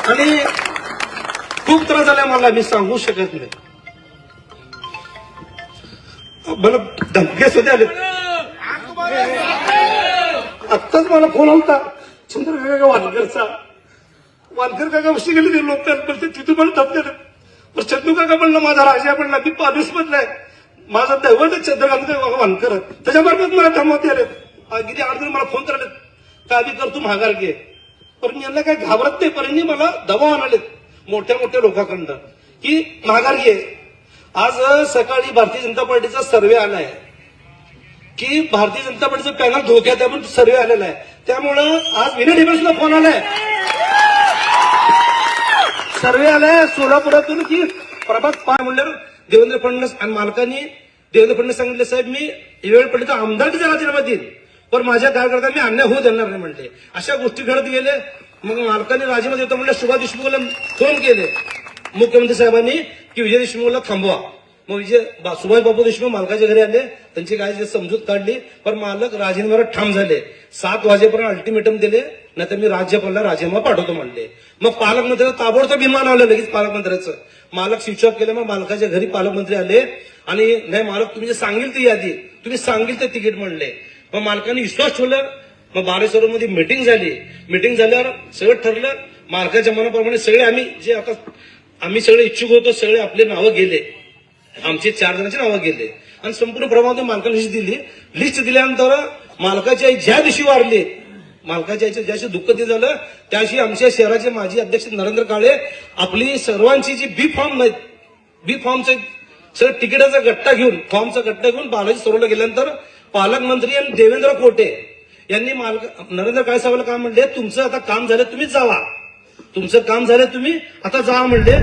आणि खूप त्रास झाला मला, मी सांगू शकत नाही. मला धमके सुद्धा आले. आत्ताच मला फोन होता चंद्रकाका वानकरचा. वानकर काका वशी गेले ते लोक बोलते तिथून मला धमके. पण चंदू काका म्हणलं माझा राजा म्हणला मी पालीस मधलाय, माझा दैवत चंद्रकांत वानकर. त्याच्याबरोबर मला धमवते आले. किती 8 दिवस मला फोन करायला काय बी कर तू माघार घे. पण मी यांना काही घाबरत नाही. पण मला दबाव आणालेत मोठ्या मोठ्या लोकांकडनं की माघार घे. आज सकाळी भारतीय जनता पार्टीचा सर्वे आलाय की भारतीय जनता पार्टीचं पॅनल धोक्यात आहे म्हणून सर्वे आलेला आहे. त्यामुळं आज विनय डिबेसला फोन आलाय, सर्वे आलाय सोलापुरातून की प्रभाग 5 म्हणल्यावर देवेंद्र फडणवीस आणि मालकांनी देवेंद्र फडणवीस सांगितले साहेब मी वेळ पडली तर आमदारकीचा राजीनामा देईन, पण माझ्या कार्यकर्त्यांना मी अन्याय होऊ देणार नाही म्हणले. अशा गोष्टी घडत गेले. मग मालकांनी राजीनामा देतो म्हणलं सुभाष देशमुखला फोन केले मुख्यमंत्री साहेबांनी की विजय देशमुखला थांबवा. मग सुभाष बाबू देशमुख मालकाच्या घरी आले, त्यांची काय समजूत काढली. पण मालक राजीनाम्यावर ठाम झाले. 7 वाजेपर्यंत अल्टिमेटम दिले, नाही तर मी राज्यपालाला राजीनामा पाठवतो म्हणले. मग पालकमंत्र्यांचं ताबडतोब विमान आलं लगेच पालकमंत्र्याचं. मालक स्विच ऑफ केलं. मग मालकाच्या घरी पालकमंत्री आले आणि नाही मालक तुम्ही जे सांगेल ती यादी, तुम्ही सांगेल ते तिकीट म्हणले. मग मालकाने विश्वास ठेवला. मग बारेश्वरमध्ये मीटिंग झाली. मीटिंग झाल्यावर सगळं ठरलं मालकाच्या मनाप्रमाणे. सगळे आम्ही सगळे इच्छुक होतो, सगळे आपले नावं गेले. आमचे 4 जणांची नावं गेले आणि संपूर्ण प्रभावामध्ये मालकाला लिस्ट दिली. लिस्ट दिल्यानंतर मालकाची आई ज्या दिवशी वारली, मालकाच्या आईचं ज्या दिवशी दुःख ते झालं त्या दिवशी आमच्या शहराचे माजी अध्यक्ष नरेंद्र काळे आपली सर्वांची जी बी फॉर्मचं सगळं तिकिटाचा गट्टा घेऊन, फॉर्मचा गट्टा घेऊन बालाजी सरोवरला गेल्यानंतर पालकमंत्री आणि देवेंद्र कोटे यांनी नरेंद्र काळे साहेबांना काय म्हणले, तुमचं आता काम झालं तुम्हीच जावा, तुमचं काम झालं तुम्ही आता जा म्हणले.